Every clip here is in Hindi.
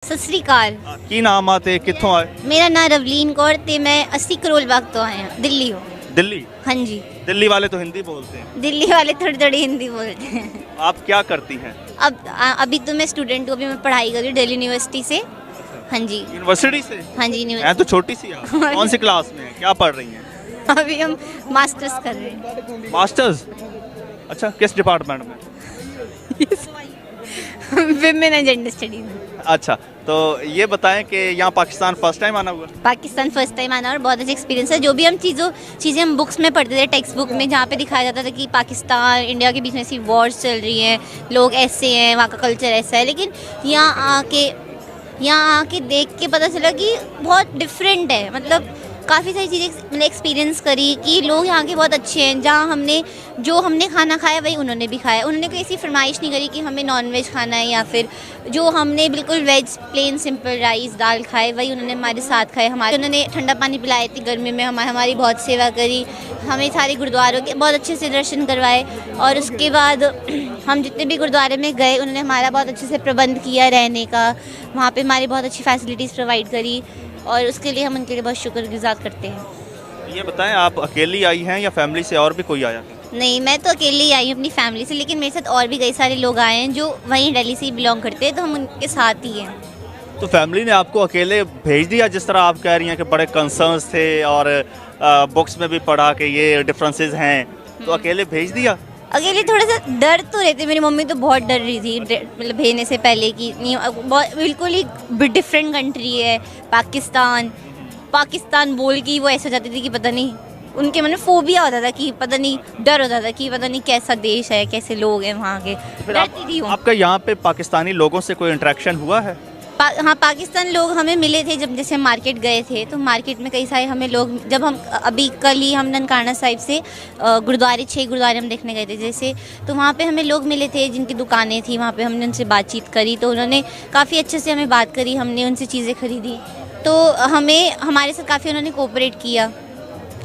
सत श्री अकाल। की नाम आते कित्थों आए? मेरा नाम रवलीन कौर ते मैं 80 करोल बाग तो आए हैं दिल्ली हो। दिल्ली? हाँ जी, दिल्ली वाले तो हिंदी बोलते हैं, दिल्ली वाले थोड़ी थोड़ी हिंदी बोलते हैं। आप क्या करती हैं? अभी तो मैं स्टूडेंट हूँ, अभी मैं पढ़ाई कर रही हूँ दिल्ली यूनिवर्सिटी से। हाँ जी, यूनिवर्सिटी से? हाँ जी मैं यूनिवर्सिटी। तो छोटी सी आप कौन सी क्लास में हैं? क्या पढ़ रही हैं? अभी हम मास्टर्स कर रहे हैं। मास्टर्स? अच्छा, किस डिपार्टमेंट में? विमेन एंड जेंडर स्टडीज में। अच्छा, तो ये बताएं कि यहाँ पाकिस्तान फर्स्ट टाइम आना हुआ? पाकिस्तान फर्स्ट टाइम आना और बहुत अच्छा एक्सपीरियंस है। जो भी हम चीज़ें हम बुक्स में पढ़ते थे, टेक्स्ट बुक में, जहाँ पे दिखाया जाता था कि पाकिस्तान इंडिया के बीच में ऐसी वॉर्स चल रही हैं, लोग ऐसे हैं, वहाँ का कल्चर ऐसा है, लेकिन यहाँ आके देख के पता चला कि बहुत डिफरेंट है। मतलब काफ़ी सारी चीज़ें मैंने एक्सपीरियंस करी कि लोग यहाँ के बहुत अच्छे हैं। जहाँ जो हमने खाना खाया वही उन्होंने भी खाया। उन्होंने कोई ऐसी फरमाइश नहीं करी कि हमें नॉन वेज खाना है, या फिर जो हमने बिल्कुल वेज प्लेन सिंपल राइस दाल खाए वही उन्होंने हमारे साथ खाए। उन्होंने ठंडा पानी पिलाए थे गर्मी में, हमारी बहुत सेवा करी, हमें सारे गुरुद्वारों के बहुत अच्छे से दर्शन करवाए। और उसके बाद हम जितने भी गुरुद्वारे में गए उन्होंने हमारा बहुत अच्छे से प्रबंध किया रहने का, वहाँ पे हमारी बहुत अच्छी फैसिलिटीज़ प्रोवाइड करी, और उसके लिए हम उनके लिए बहुत शुक्रगुजार करते हैं। ये बताएं, आप अकेली आई हैं या फैमिली से और भी कोई आया है? नहीं, मैं तो अकेले ही आई हूँ अपनी फैमिली से, लेकिन मेरे साथ और भी कई सारे लोग आए हैं जो वहीं दिल्ली से ही बिलोंग करते हैं, तो हम उनके साथ ही हैं। तो फैमिली ने आपको अकेले भेज दिया, जिस तरह आप कह रही हैं कि बड़े कंसर्न्स थे और बुक्स में भी पढ़ा कि ये डिफरेंसेस हैं, तो अकेले भेज दिया? अकेले थोड़ा सा डर तो रहते, मेरी मम्मी तो बहुत डर रही थी मतलब भेजने से पहले कि नहीं, बहुत बिल्कुल ही डिफरेंट कंट्री है पाकिस्तान बोल के वो ऐसा हो जाती थी कि पता नहीं, उनके मन में फोबिया होता था कि पता नहीं, डर होता था कि पता नहीं कैसा देश है, कैसे लोग हैं वहाँ के। डरती थी वो। आपका यहाँ पे पाकिस्तानी लोगों से कोई इंटरेक्शन हुआ है? हाँ, पाकिस्तान लोग हमें मिले थे जब जैसे हम मार्केट गए थे, तो मार्केट में कई सारे हमें लोग, जब हम अभी कल ही हम ननकाना साहिब से 6 गुरुद्वारे हम देखने गए थे जैसे, तो वहाँ पे हमें लोग मिले थे जिनकी दुकानें थी, वहाँ पे हमने उनसे बातचीत करी, तो उन्होंने काफ़ी अच्छे से हमें बात करी, हमने उनसे चीज़ें खरीदी, तो हमारे साथ काफ़ी उन्होंने कोऑपरेट किया।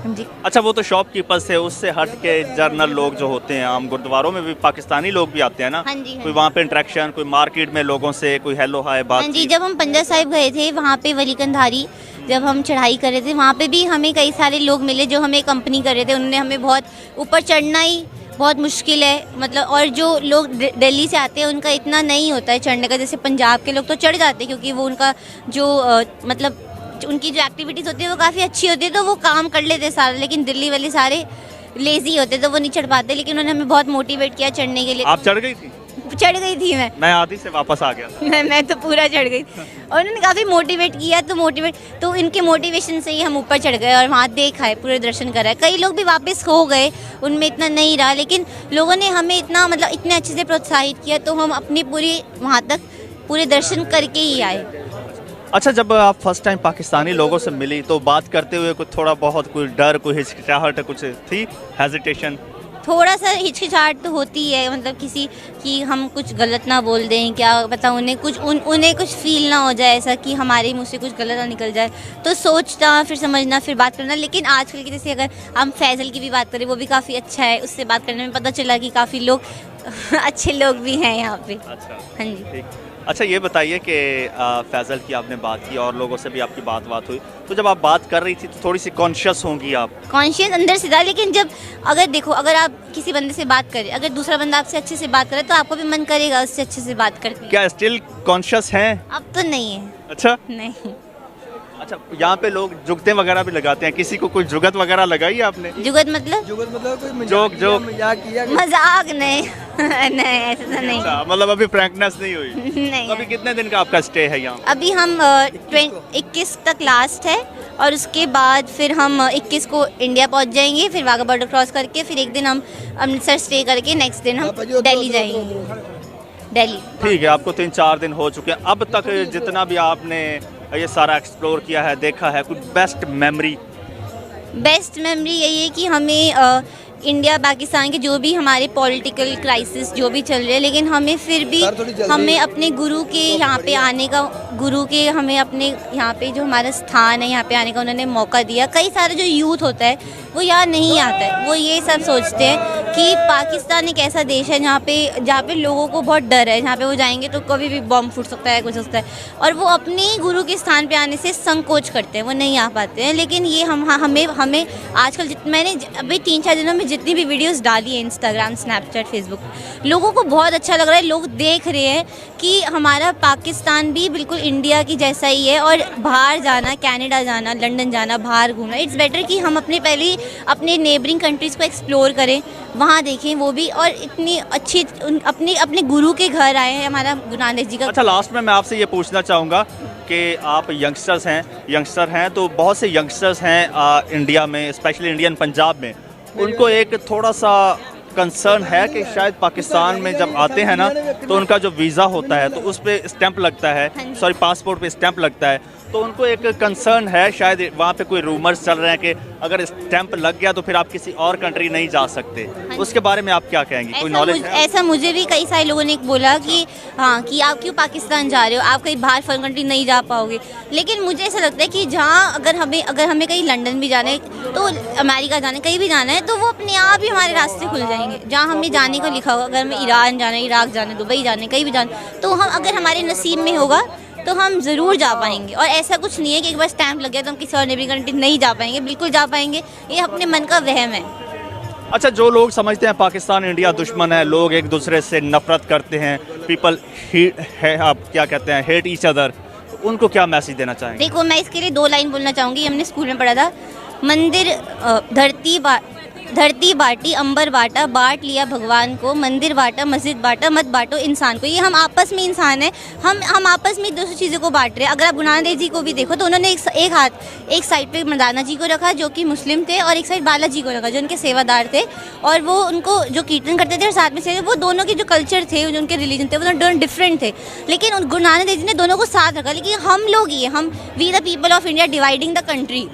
जी। अच्छा, वो तो शॉपकीपर्स थे, उससे हट के जनरल लोग जो होते हैं, आम गुरुद्वारों में भी पाकिस्तानी लोग भी आते हैं ना? हाँ जी, हाँ कोई जी। वहाँ पे इंटरेक्शन, कोई मार्केट में लोगों से कोई हेलो हाय बात? हाँ जी, जब हम पंजा साहिब गए थे वहाँ पे वलीकंधारी जब हम चढ़ाई कर रहे थे, वहाँ पे भी हमें कई सारे लोग मिले जो हमें कंपनी कर रहे थे। उन्होंने हमें बहुत, ऊपर चढ़ना ही बहुत मुश्किल है मतलब, और जो लोग दिल्ली से आते हैं उनका इतना नहीं होता है चढ़ने का, जैसे पंजाब के लोग तो चढ़ जाते हैं क्योंकि वो उनका जो मतलब उनकी जो एक्टिविटीज़ होती है वो काफ़ी अच्छी होती है, तो वो काम कर लेते सारे, लेकिन दिल्ली वाले सारे लेज़ी होते तो वो नहीं चढ़ पाते। लेकिन उन्होंने हमें बहुत मोटिवेट किया चढ़ने के लिए। आप चढ़ गई थी? चढ़ गई थी मैं आधी से वापस आ गया। मैं तो पूरा चढ़ गई, और उन्होंने काफ़ी मोटिवेट किया, तो इनके मोटिवेशन से ही हम ऊपर चढ़ गए और वहाँ देखा है, पूरे दर्शन करा है। कई लोग भी वापस हो गए, उनमें इतना नहीं रहा, लेकिन लोगों ने हमें इतना मतलब इतने अच्छे से प्रोत्साहित किया, तो हम अपनी पूरी वहाँ तक पूरे दर्शन करके ही आए। अच्छा, जब आप फर्स्ट टाइम पाकिस्तानी लोगों से मिली तो बात करते हुए कुछ थोड़ा बहुत कोई डर, कोई हिचकिचाहट कुछ थी, हेजिटेशन? थोड़ा सा हिचकिचाहट तो होती है, मतलब किसी कि हम कुछ गलत ना बोल दें, क्या पता उन्हें कुछ फील ना हो जाए ऐसा कि हमारे मुँह से कुछ गलत ना निकल जाए, तो सोचना, फिर समझना, फिर बात करना। लेकिन आजकल की जैसे अगर हम फैज़ल की भी बात करें, वो भी काफ़ी अच्छा है, उससे बात करने में पता चला कि काफ़ी लोग अच्छे लोग भी हैं यहाँ पे। अच्छा, हाँ जी। ठीक। अच्छा, ये बताइए कि फैज़ल की आपने बात की और लोगों से भी आपकी बात हुई, तो जब आप बात कर रही थी तो थोड़ी सी कॉन्शियस होंगी आप? कॉन्शियस अंदर से था, लेकिन जब अगर आप किसी बंदे से बात करें, अगर दूसरा बंदा आपसे अच्छे से बात करे तो आपको भी मन करेगा उससे अच्छे से बात करके। क्या स्टिल कॉन्शियस हैं? अब तो नहीं है। अच्छा। नहीं। अच्छा, यहाँ पे लोग जुगते वगैरह भी लगाते हैं, किसी को कोई जुगत वगैरह लगाई है आपने? जुगत मतलब कोई जोक किया मजाक? नहीं नहीं, ऐसा तो नहीं। अच्छा, मतलब अभी फ्रैंकनेस नहीं हुई? नहीं अभी कितने दिन का आपका स्टे है यहाँ? अभी हम 21 तक लास्ट है, और उसके बाद फिर हम 21 को इंडिया पहुँच जाएंगे, फिर वाघा बॉर्डर क्रॉस करके फिर एक दिन हम अमृतसर स्टे करके नेक्स्ट दिन हम दिल्ली जाएंगे। दिल्ली। ठीक है, आपको 3-4 दिन हो चुके हैं। अब तक जितना भी आपने ये सारा एक्सप्लोर किया है, देखा है, कुछ बेस्ट मेमोरी यही है कि हमें इंडिया पाकिस्तान के जो भी हमारे पॉलिटिकल क्राइसिस जो भी चल रहे हैं, लेकिन हमें फिर भी हमें अपने गुरु के यहाँ पे आने का, गुरु के हमें अपने यहाँ पे जो हमारा स्थान है यहाँ पे आने का उन्होंने मौका दिया। कई सारे जो यूथ होता है वो यहाँ नहीं आता है, वो ये सब सोचते हैं कि पाकिस्तान एक ऐसा देश है जहाँ पे लोगों को बहुत डर है, जहाँ पे वो जाएंगे तो कभी भी बम फूट सकता है, कुछ हो सकता है, और वो अपने गुरु के स्थान पे आने से संकोच करते हैं, वो नहीं आ पाते हैं। लेकिन ये हमें आजकल मैंने अभी 3-4 दिनों में जितनी भी वीडियोस डाली है इंस्टाग्राम, स्नैपचैट, फेसबुक, लोगों को बहुत अच्छा लग रहा है। लोग देख रहे हैं कि हमारा पाकिस्तान भी बिल्कुल इंडिया की जैसा ही है, और बाहर जाना, कनाडा जाना, लंदन जाना, बाहर घूमना, इट्स बेटर कि हम पहले अपने नेबरिंग कंट्रीज़ को एक्सप्लोर करें, वहाँ देखें वो भी, और इतनी अच्छी अपने गुरु के घर आए हैं हमारा गुरु नानक जी का। अच्छा, लास्ट में मैं आपसे ये पूछना चाहूँगा कि आप यंगस्टर हैं तो बहुत से यंगस्टर्स हैं इंडिया में, स्पेशली इंडियन पंजाब में, उनको एक थोड़ा सा कंसर्न है कि शायद पाकिस्तान में जब आते हैं ना तो उनका जो वीज़ा होता है तो उस पर स्टैंप लगता है, सॉरी पासपोर्ट पे स्टैंप लगता है, तो उनको एक कंसर्न है, शायद वहाँ पे कोई रूमर्स चल रहे हैं कि अगर स्टैंप लग गया तो फिर आप किसी और कंट्री नहीं जा सकते। उसके बारे में आप क्या कहेंगे, कोई नॉलेज है? ऐसा मुझे भी कई सारे लोगों ने बोला कि हाँ, कि आप क्यों पाकिस्तान जा रहे हो, आप कहीं बाहर फॉरेन कंट्री नहीं जा पाओगे। लेकिन मुझे ऐसा लगता है कि जहाँ अगर हमें कहीं लंदन भी जाना है, तो अमेरिका जाना है, कहीं भी जाना है, तो वो अपने आप ही हमारे रास्ते खुल जाएंगे। जहाँ हमें जाने को लिखा होगा, अगर हमें ईरान जाना है, इराक जाना है, दुबई जाना है, कहीं भी जाना है, तो हम अगर हमारे नसीब में होगा तो हम ज़रूर जा पाएंगे। और ऐसा कुछ नहीं है कि एक बार स्टैंप लग गया तो हम किसी और नेबरिंग कंट्री नहीं जा पाएंगे, बिल्कुल जा पाएंगे। ये अपने मन का वहम है। अच्छा, जो लोग समझते हैं पाकिस्तान इंडिया दुश्मन है, लोग एक दूसरे से नफरत करते हैं, पीपल है, आप क्या कहते हैं, हेट ईच अदर, उनको क्या मैसेज देना चाहेंगे? देखो, मैं इसके लिए 2 लाइन बोलना चाहूँगी। हमने स्कूल में पढ़ा था, मंदिर धरती बाटी अंबर बाटा, बांट लिया भगवान को, मंदिर बाटा मस्जिद बाटा, मत बांटो इंसान को। ये हम आपस में इंसान हैं, हम आपस में दूसरी चीज़ों को बांट रहे हैं। अगर आप गुरु नानक देव जी को भी देखो तो उन्होंने एक साइड पे मर्दाना जी को रखा जो कि मुस्लिम थे, और एक साइड बालाजी को रखा जो उनके सेवादार थे, और वो उनको जो कीर्तन करते थे और साथ में से वो दोनों के जो कल्चर थे, जो उनके रिलीजन थे, वो दोनों डिफरेंट थे, लेकिन गुरु नानक देव जी ने दोनों को साथ रखा। लेकिन हम लोग we the people of India dividing the country.